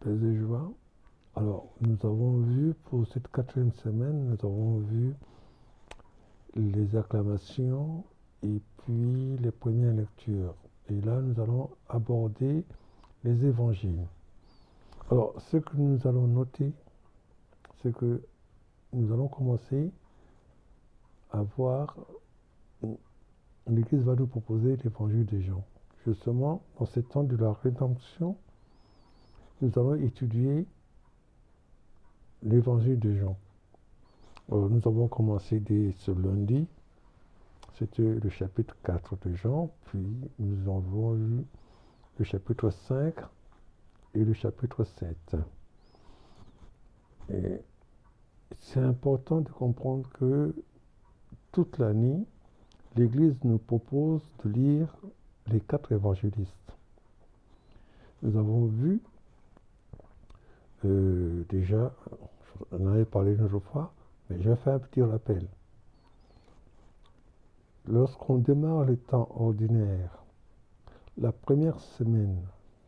paix et joie. Alors, nous avons vu pour cette quatrième semaine, nous avons vu les acclamations et puis les premières lectures. Et là, nous allons aborder les évangiles. Alors, ce que nous allons noter, c'est que nous allons commencer à voir, l'Église va nous proposer l'évangile de Jean. Justement, dans ce temps de la rédemption, nous allons étudier l'évangile de Jean. Nous avons commencé dès ce lundi, c'était le chapitre 4 de Jean, puis nous avons eu le chapitre 5 et le chapitre 7. Et c'est important de comprendre que toute l'année, l'Église nous propose de lire les 4 évangélistes. Nous avons vu déjà, on en avait parlé une autre fois, mais je fais un petit rappel. Lorsqu'on démarre le temps ordinaire, la première semaine,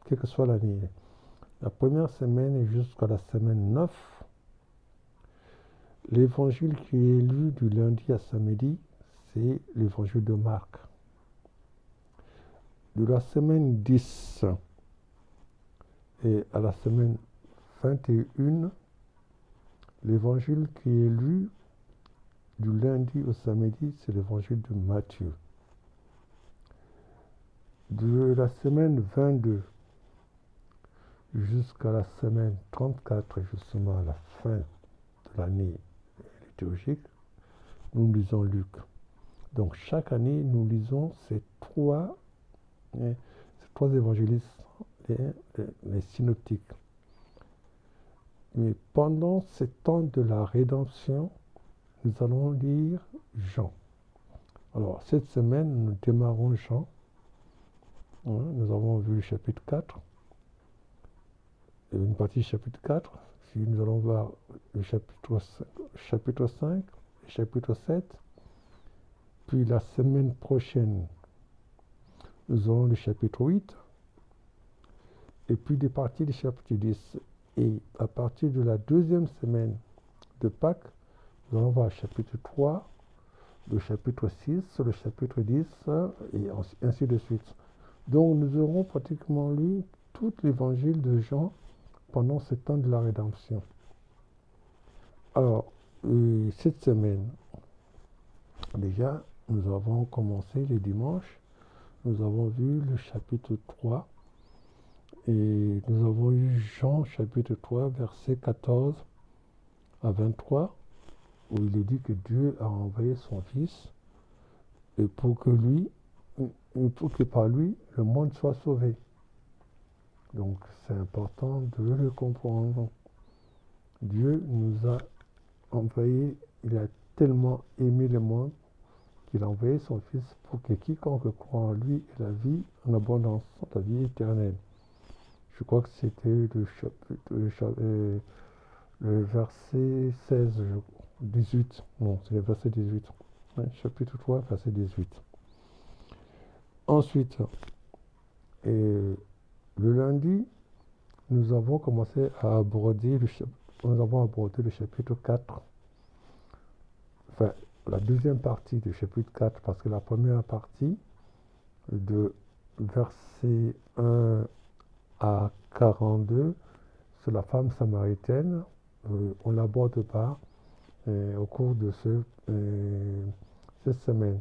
quelle que soit l'année, la première semaine jusqu'à la semaine 9, l'évangile qui est lu du lundi à samedi, c'est l'évangile de Marc. De la semaine 10 et à la semaine 21, l'évangile qui est lu du lundi au samedi, c'est l'évangile de Matthieu. De la semaine 22 jusqu'à la semaine 34, justement à la fin de l'année liturgique, nous lisons Luc. Donc chaque année, nous lisons ces trois évangélistes, les synoptiques. Mais pendant ce temps de la rédemption, nous allons lire Jean. Alors cette semaine, nous démarrons Jean. Nous avons vu le chapitre 4, une partie du chapitre 4. Puis nous allons voir le chapitre 5, le chapitre 7. Puis la semaine prochaine, nous aurons le chapitre 8. Et puis des parties du chapitre 10. Et à partir de la deuxième semaine de Pâques, nous allons voir le chapitre 3, le chapitre 6, le chapitre 10, et ainsi de suite. Donc nous aurons pratiquement lu tout l'évangile de Jean pendant ce temps de la rédemption. Alors, cette semaine, déjà, nous avons commencé les dimanches. Nous avons vu le chapitre 3 et nous avons eu Jean chapitre 3, verset 14 à 23, où il est dit que Dieu a envoyé son Fils et pour que par lui, le monde soit sauvé. Donc, c'est important de le comprendre. Dieu nous a envoyé, il a tellement aimé le monde qu'il a envoyé son Fils pour que quiconque croit en lui ait la vie en abondance, la vie éternelle. Je crois que c'était le verset 16, 18. Non, c'est le verset 18. Ouais, chapitre 3, verset 18. Ensuite, le lundi, nous avons commencé à aborder le chapitre 4. Enfin, la deuxième partie du chapitre 4, parce que la première partie, de verset 1 à 42, sur la femme samaritaine, on ne l'aborde pas au cours de cette semaine.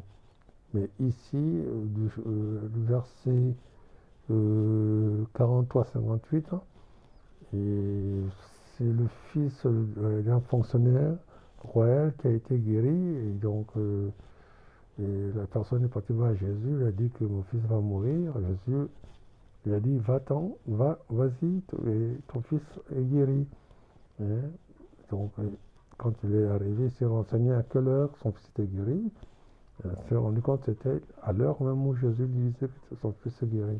Mais ici, le verset 43-58, c'est le fils d'un fonctionnaire royal qui a été guéri, et donc et la personne est partie voir Jésus, il a dit que mon fils va mourir. Jésus lui a dit, va-t'en, vas-y, ton fils est guéri. Hein? Donc, quand il est arrivé, il s'est renseigné à quelle heure son fils était guéri. Il s'est rendu compte que c'était à l'heure même où Jésus lui disait que son fils est guéri.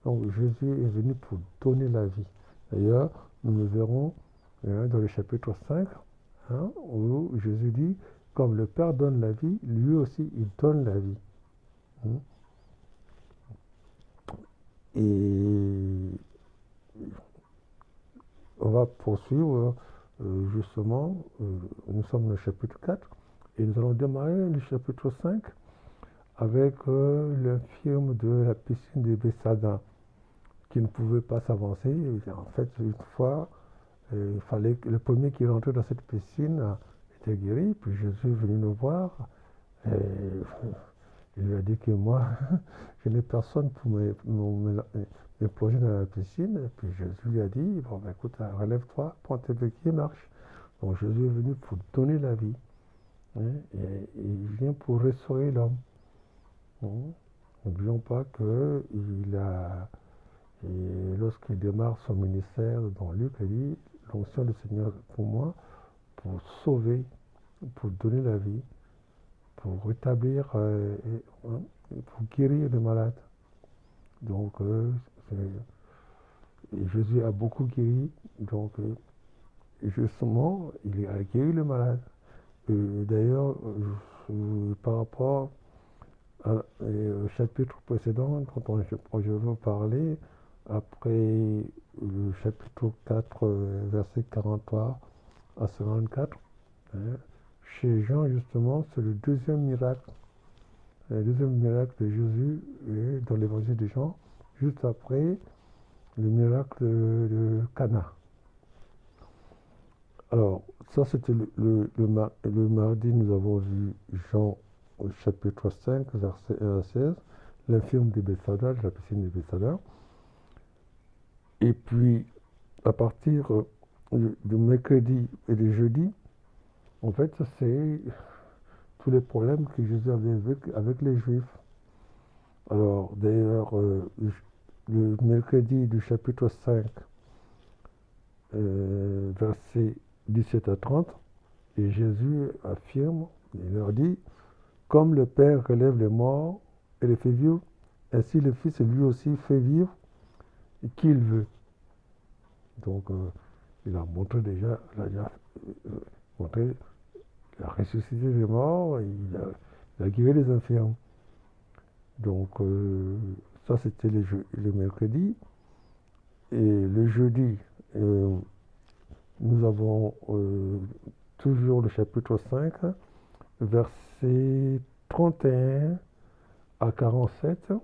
Donc, Jésus est venu pour donner la vie. D'ailleurs, nous le verrons dans le chapitre 5, où Jésus dit, comme le Père donne la vie, lui aussi, il donne la vie. Et va poursuivre justement, nous sommes dans le chapitre 4 et nous allons démarrer le chapitre 5 avec l'infirme de la piscine de Bethsaida qui ne pouvait pas s'avancer. En fait, une fois, il fallait que le premier qui rentrait dans cette piscine était guéri, puis Jésus est venu nous voir et il lui a dit que moi, je n'ai personne pour me plonger dans la piscine. Et puis Jésus lui a dit, bon, ben, écoute, relève-toi, prends tes béquilles et marche. Donc Jésus est venu pour donner la vie. Hein, et il vient pour restaurer l'homme. Hein. N'oublions pas que lorsqu'il démarre son ministère dans Luc, il dit, l'onction du Seigneur pour moi, pour sauver, pour donner la vie, pour rétablir, pour guérir les malades. Donc, Jésus a beaucoup guéri. Donc, justement, il a guéri les malades. D'ailleurs, par rapport au chapitre précédent, dont je veux parler, après le chapitre 4, verset 43 à 54, hein, chez Jean, justement, c'est le deuxième miracle de Jésus dans l'évangile de Jean, juste après le miracle de Cana. Alors, ça c'était le mardi, nous avons vu Jean au chapitre 5, verset 1 à 16, l'infirme de Bethsaida, la piscine de Bethsaida. Et puis, à partir du mercredi et du jeudi, en fait, c'est tous les problèmes que Jésus avait avec les Juifs. Alors, d'ailleurs, le mercredi du chapitre 5, versets 17 à 30, et Jésus affirme, il leur dit, comme le Père relève les morts et les fait vivre, ainsi le Fils lui aussi fait vivre qui il veut. Donc, il a montré déjà, il a ressuscité les morts, il a guéri les infirmes. Donc, ça c'était le mercredi. Et le jeudi, nous avons toujours le chapitre 5, versets 31 à 47,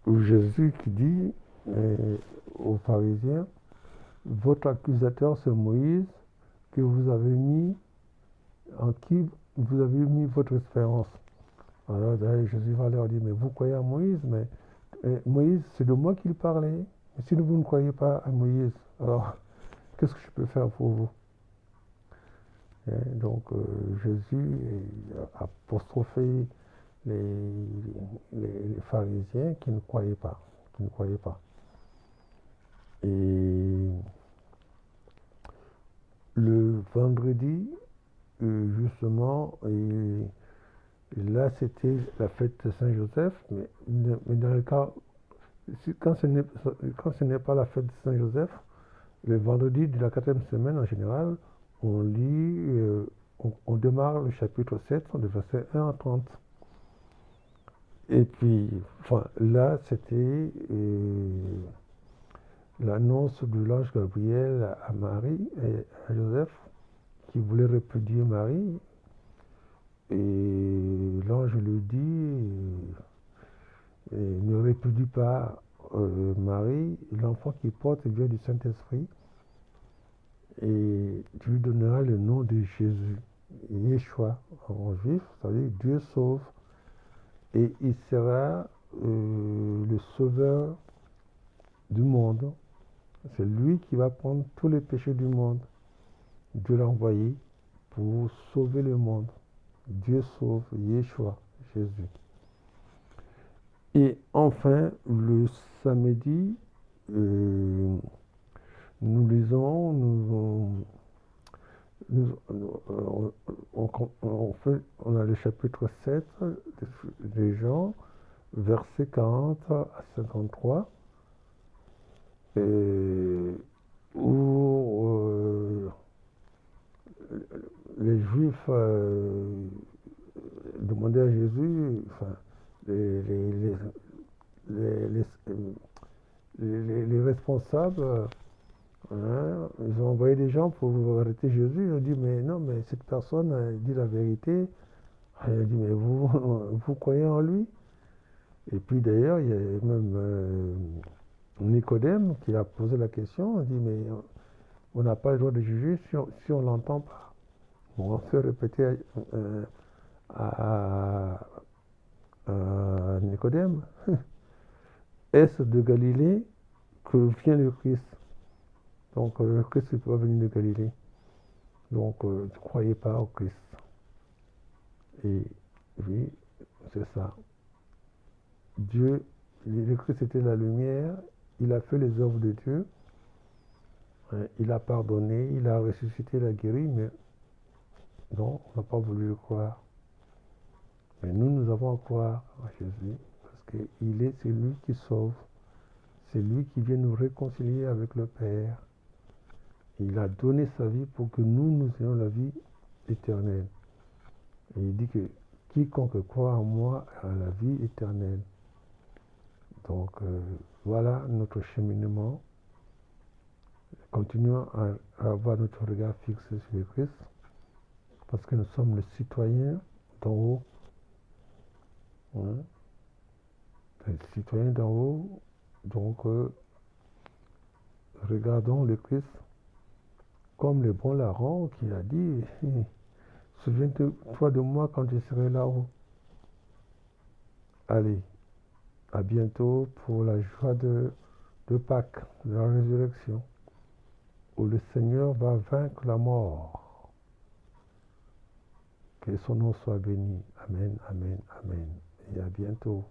où Jésus qui dit aux pharisiens, votre accusateur c'est Moïse, que vous avez mis, en qui vous avez mis votre espérance. Alors Jésus va leur dire, mais vous croyez à Moïse, mais Moïse, c'est de moi qu'il parlait. Mais si vous ne croyez pas à Moïse, alors qu'est-ce que je peux faire pour vous? Et donc Jésus a apostrophé les pharisiens qui ne croyaient pas. Et le vendredi, justement, et là c'était la fête de Saint-Joseph, mais dans le cas, quand ce n'est pas la fête de Saint-Joseph, le vendredi de la 4e semaine en général, on lit, on démarre le chapitre 7, de verset 1 à 30. Et puis, enfin, là, c'était l'annonce de l'ange Gabriel à Marie et à Joseph, qui voulait répudier Marie. Et l'ange lui dit, ne répudie pas Marie, l'enfant qui porte vient du Saint-Esprit, et tu lui donneras le nom de Jésus, Yeshua en juif, c'est-à-dire Dieu sauve, et il sera le sauveur du monde. C'est lui qui va prendre tous les péchés du monde. Dieu l'a envoyé pour sauver le monde. Dieu sauve, Yeshua, Jésus. Et enfin, le samedi, nous lisons, on a le chapitre 7 des Jean, versets 40 à 53, où les Juifs demandaient à Jésus, enfin, les responsables Hein, ils ont envoyé des gens pour arrêter Jésus. Ils ont dit, mais non, mais cette personne dit la vérité. Il a dit, mais vous, vous croyez en lui? Et puis d'ailleurs, il y a même Nicodème qui a posé la question. Il dit, mais on n'a pas le droit de juger si on ne l'entend pas. Bon, on fait répéter à, Nicodème, est-ce de Galilée que vient le Christ? Donc le Christ n'est pas venu de Galilée. Donc ne croyez pas au Christ. Et oui, c'est ça. Dieu, le Christ était la lumière, il a fait les œuvres de Dieu, hein, il a pardonné, il a ressuscité, il a guéri, mais non, on n'a pas voulu le croire. Mais nous avons à croire à Jésus, parce qu'il est celui qui sauve, c'est lui qui vient nous réconcilier avec le Père. Il a donné sa vie pour que nous ayons la vie éternelle. Et il dit que quiconque croit en moi a la vie éternelle. Donc voilà notre cheminement. Continuons à avoir notre regard fixé sur le Christ, parce que nous sommes les citoyens d'en haut. Hein? Les citoyens d'en haut, donc regardons le Christ comme le bon larron qui a dit, souviens-toi de moi quand je serai là-haut. Allez, à bientôt pour la joie de Pâques, de la résurrection, où le Seigneur va vaincre la mort. Que son nom soit béni. Amen, amen, amen. Et à bientôt.